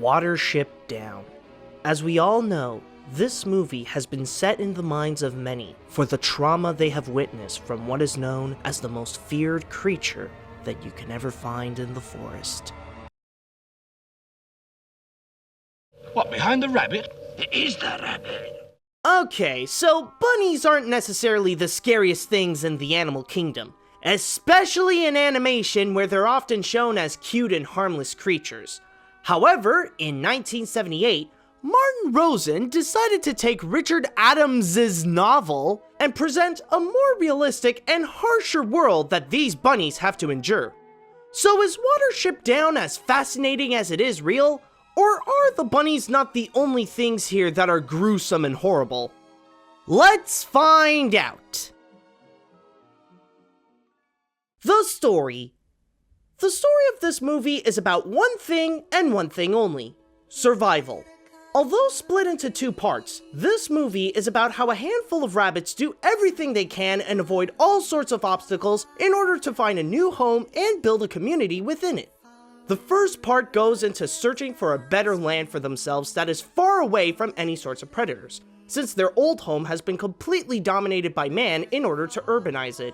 Watership Down. As we all know, this movie has been set in the minds of many for the trauma they have witnessed from what is known as the most feared creature that you can ever find in the forest. What, behind the rabbit? It is the rabbit. Okay, so bunnies aren't necessarily the scariest things in the animal kingdom, especially in animation where they're often shown as cute and harmless creatures. However, in 1978, Martin Rosen decided to take Richard Adams's novel and present a more realistic and harsher world that these bunnies have to endure. So is Watership Down as fascinating as it is real? Or are the bunnies not the only things here that are gruesome and horrible? Let's find out! The story of this movie is about one thing and one thing only: survival. Although split into two parts, this movie is about how a handful of rabbits do everything they can and avoid all sorts of obstacles in order to find a new home and build a community within it. The first part goes into searching for a better land for themselves that is far away from any sorts of predators, since their old home has been completely dominated by man in order to urbanize it.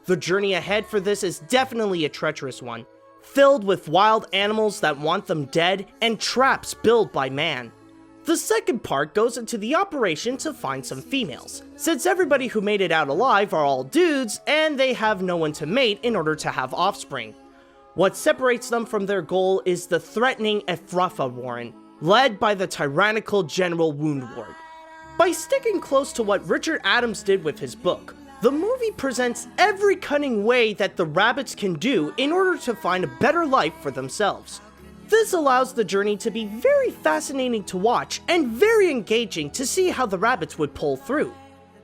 The journey ahead for this is definitely a treacherous one, filled with wild animals that want them dead and traps built by man. The second part goes into the operation to find some females, since everybody who made it out alive are all dudes and they have no one to mate in order to have offspring. What separates them from their goal is the threatening Efraffa Warren, led by the tyrannical General Woundwort. By sticking close to what Richard Adams did with his book, the movie presents every cunning way that the rabbits can do in order to find a better life for themselves. This allows the journey to be very fascinating to watch and very engaging to see how the rabbits would pull through.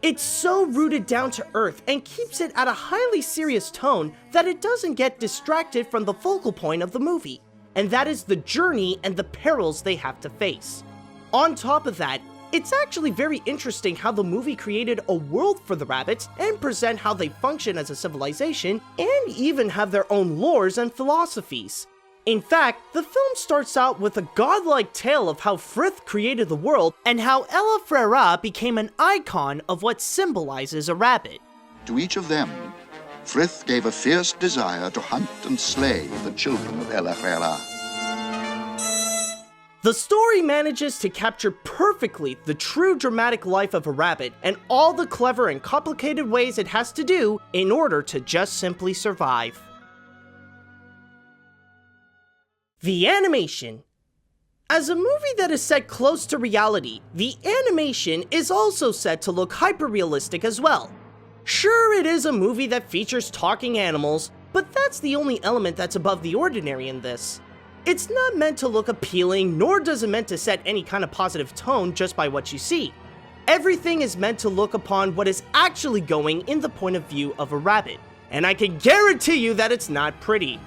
It's so rooted down to earth and keeps it at a highly serious tone that it doesn't get distracted from the focal point of the movie, and that is the journey and the perils they have to face. On top of that, it's actually very interesting how the movie created a world for the rabbits and present how they function as a civilization and even have their own lores and philosophies. In fact, the film starts out with a godlike tale of how Frith created the world and how Ella Frera became an icon of what symbolizes a rabbit. To each of them, Frith gave a fierce desire to hunt and slay the children of Ella Frera. The story manages to capture perfectly the true dramatic life of a rabbit and all the clever and complicated ways it has to do in order to just simply survive. The animation. As a movie that is set close to reality, the animation is also set to look hyper-realistic as well. Sure, it is a movie that features talking animals, but that's the only element that's above the ordinary in this. It's not meant to look appealing, nor does it meant to set any kind of positive tone just by what you see. Everything is meant to look upon what is actually going in the point of view of a rabbit, and I can guarantee you that it's not pretty.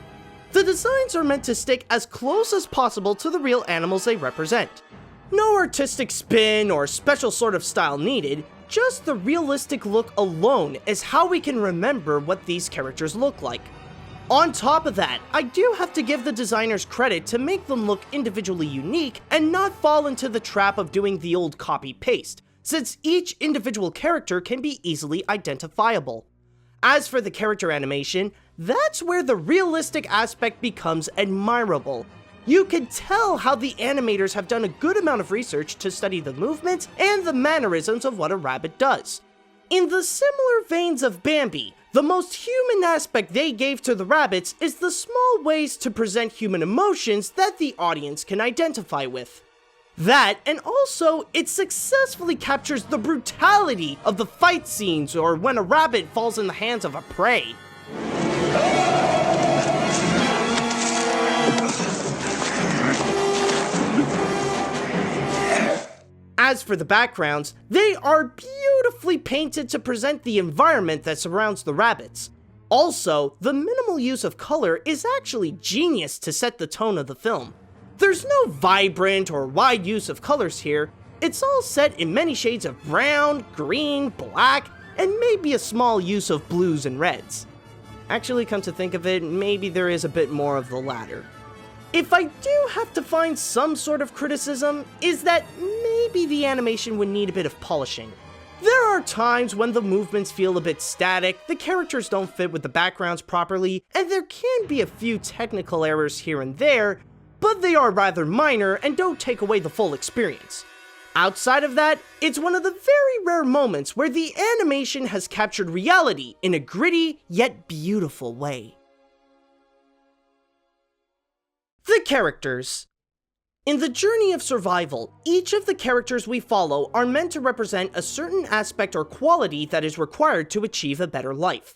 The designs are meant to stick as close as possible to the real animals they represent. No artistic spin or special sort of style needed, just the realistic look alone is how we can remember what these characters look like. On top of that, I do have to give the designers credit to make them look individually unique and not fall into the trap of doing the old copy-paste, since each individual character can be easily identifiable. As for the character animation, that's where the realistic aspect becomes admirable. You can tell how the animators have done a good amount of research to study the movements and the mannerisms of what a rabbit does. In the similar veins of Bambi, the most human aspect they gave to the rabbits is the small ways to present human emotions that the audience can identify with. That, and also, it successfully captures the brutality of the fight scenes or when a rabbit falls in the hands of a prey. As for the backgrounds, they are beautifully painted to present the environment that surrounds the rabbits. Also, the minimal use of color is actually genius to set the tone of the film. There's no vibrant or wide use of colors here. It's all set in many shades of brown, green, black, and maybe a small use of blues and reds. Actually, come to think of it, maybe there is a bit more of the latter. If I do have to find some sort of criticism, is that maybe the animation would need a bit of polishing. There are times when the movements feel a bit static, the characters don't fit with the backgrounds properly, and there can be a few technical errors here and there, but they are rather minor and don't take away the full experience. Outside of that, it's one of the very rare moments where the animation has captured reality in a gritty yet beautiful way. The characters. In the journey of survival, each of the characters we follow are meant to represent a certain aspect or quality that is required to achieve a better life.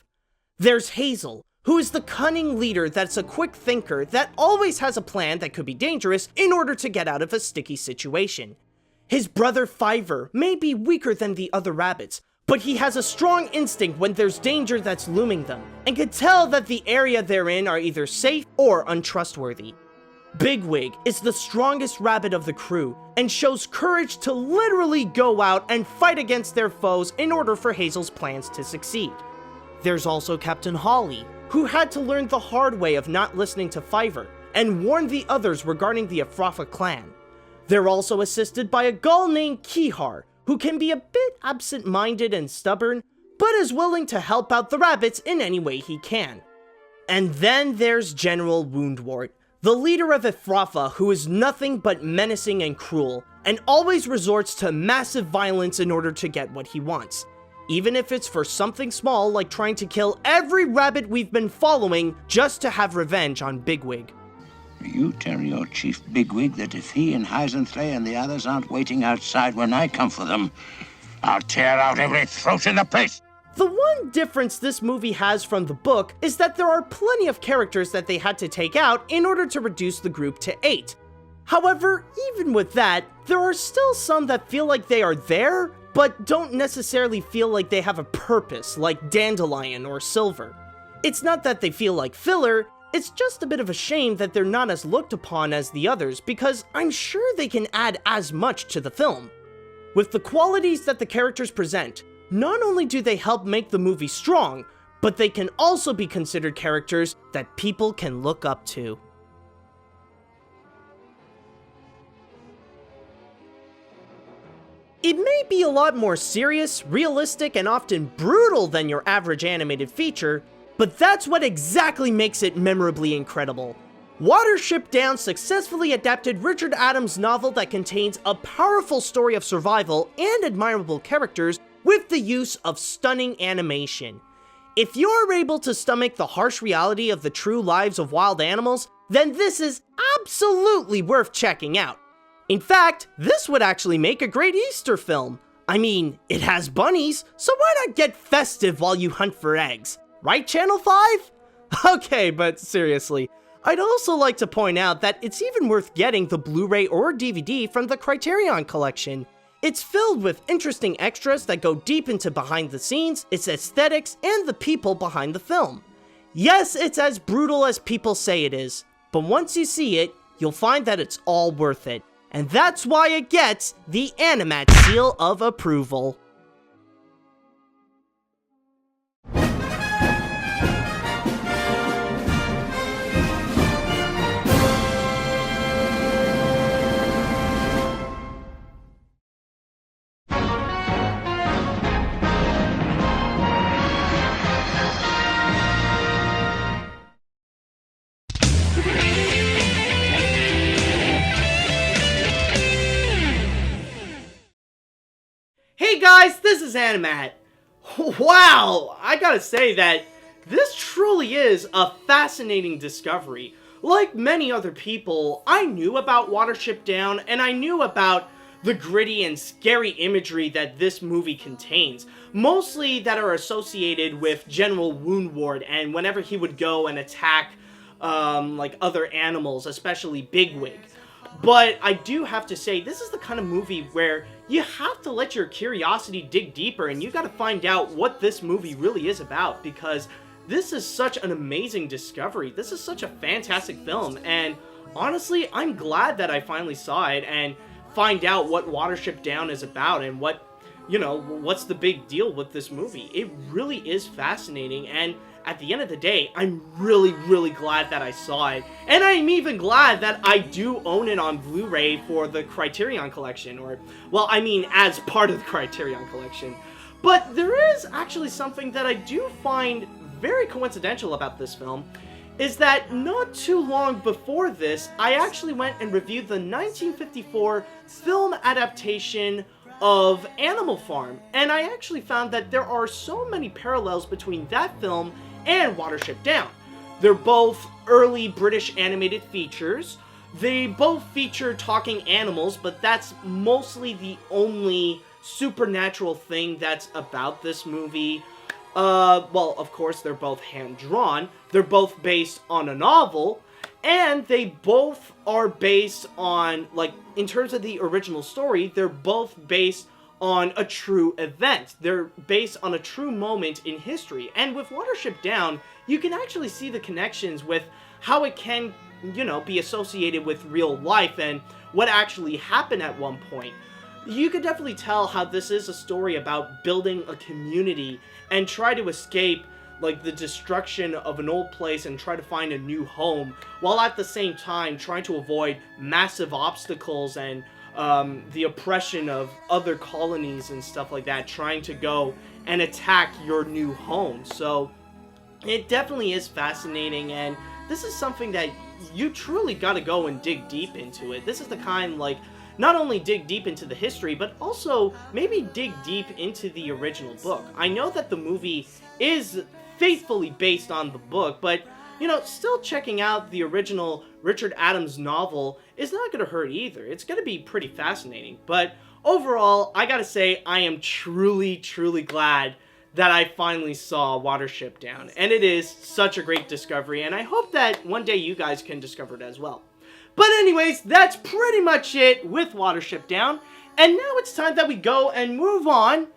There's Hazel, who is the cunning leader that's a quick thinker that always has a plan that could be dangerous in order to get out of a sticky situation. His brother Fiver may be weaker than the other rabbits, but he has a strong instinct when there's danger that's looming them, and can tell that the area they're in are either safe or untrustworthy. Bigwig is the strongest rabbit of the crew, and shows courage to literally go out and fight against their foes in order for Hazel's plans to succeed. There's also Captain Holly, who had to learn the hard way of not listening to Fiver, and warn the others regarding the Afrafa clan. They're also assisted by a gull named Kihar, who can be a bit absent-minded and stubborn, but is willing to help out the rabbits in any way he can. And then there's General Woundwort, the leader of Afrafa, who is nothing but menacing and cruel, and always resorts to massive violence in order to get what he wants, even if it's for something small like trying to kill every rabbit we've been following just to have revenge on Bigwig. You tell your chief Bigwig that if he and Heisensley and the others aren't waiting outside when I come for them, I'll tear out every throat in the place. The one difference this movie has from the book is that there are plenty of characters that they had to take out in order to reduce the group to 8. However, even with that, there are still some that feel like they are there, but don't necessarily feel like they have a purpose, like Dandelion or Silver. It's not that they feel like filler, it's just a bit of a shame that they're not as looked upon as the others, because I'm sure they can add as much to the film. With the qualities that the characters present, not only do they help make the movie strong, but they can also be considered characters that people can look up to. It may be a lot more serious, realistic, and often brutal than your average animated feature, but that's what exactly makes it memorably incredible. Watership Down successfully adapted Richard Adams' novel that contains a powerful story of survival and admirable characters with the use of stunning animation. If you're able to stomach the harsh reality of the true lives of wild animals, then this is absolutely worth checking out. In fact, this would actually make a great Easter film. I mean, it has bunnies, so why not get festive while you hunt for eggs? Right, Channel 5? Okay, but seriously, I'd also like to point out that it's even worth getting the Blu-ray or DVD from the Criterion Collection. It's filled with interesting extras that go deep into behind the scenes, its aesthetics, and the people behind the film. Yes, it's as brutal as people say it is, but once you see it, you'll find that it's all worth it. And that's why it gets the AniMat's seal of approval. Hey guys, this is AniMat. Wow, I gotta say that this truly is a fascinating discovery. Like many other people, I knew about Watership Down, and I knew about the gritty and scary imagery that this movie contains, mostly that are associated with General Woundwort and whenever he would go and attack like other animals, especially Bigwig. But I do have to say, this is the kind of movie where you have to let your curiosity dig deeper, and you gotta find out what this movie really is about, because this is such an amazing discovery. This is such a fantastic film, and honestly, I'm glad that I finally saw it and find out what Watership Down is about and what what's the big deal with this movie? It really is fascinating, and at the end of the day, I'm really, really glad that I saw it. And I'm even glad that I do own it on Blu-ray for the Criterion Collection, as part of the Criterion Collection. But there is actually something that I do find very coincidental about this film, is that not too long before this, I actually went and reviewed the 1954 film adaptation of Animal Farm, and I actually found that there are so many parallels between that film and Watership Down. They're both early British animated features. They both feature talking animals, but that's mostly the only supernatural thing that's about this movie. Of course, they're both hand-drawn. They're both based on a novel, and they both are based on, in terms of the original story, they're both based on a true event. They're based on a true moment in history. And with Watership Down, you can actually see the connections with how it can, be associated with real life and what actually happened at one point. You could definitely tell how this is a story about building a community and try to escape the destruction of an old place and try to find a new home, while at the same time trying to avoid massive obstacles and the oppression of other colonies and stuff like that, trying to go and attack your new home. So it definitely is fascinating, and this is something that you truly got to go and dig deep into it. This is the kind, not only dig deep into the history, but also maybe dig deep into the original book. I know that the movie is faithfully based on the book, but still checking out the original Richard Adams novel is not going to hurt either. It's going to be pretty fascinating. But overall, I gotta say, I am truly, truly glad that I finally saw Watership Down. And it is such a great discovery, and I hope that one day you guys can discover it as well. But anyways, that's pretty much it with Watership Down. And now it's time that we go and move on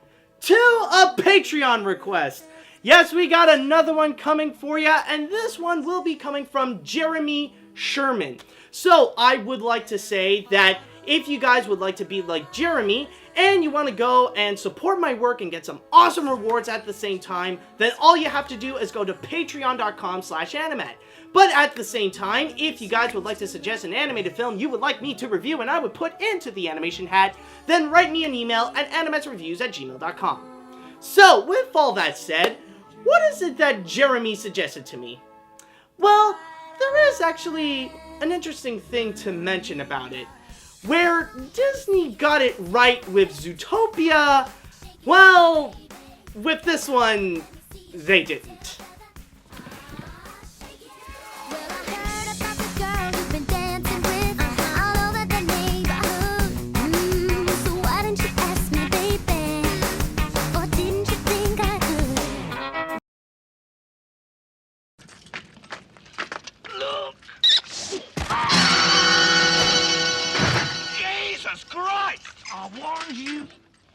to a Patreon request. Yes, we got another one coming for you, and this one will be coming from Jeremy Sherman. So I would like to say that if you guys would like to be like Jeremy and you want to go and support my work and get some awesome rewards at the same time, then all you have to do is go to patreon.com/animat. But at the same time, if you guys would like to suggest an animated film you would like me to review and I would put into the animation hat, then write me an email at animatsreviews@gmail.com. So, with all that said, what is it that Jeremy suggested to me? Well, there is actually an interesting thing to mention about it. Where Disney got it right with Zootopia, well, with this one, they didn't.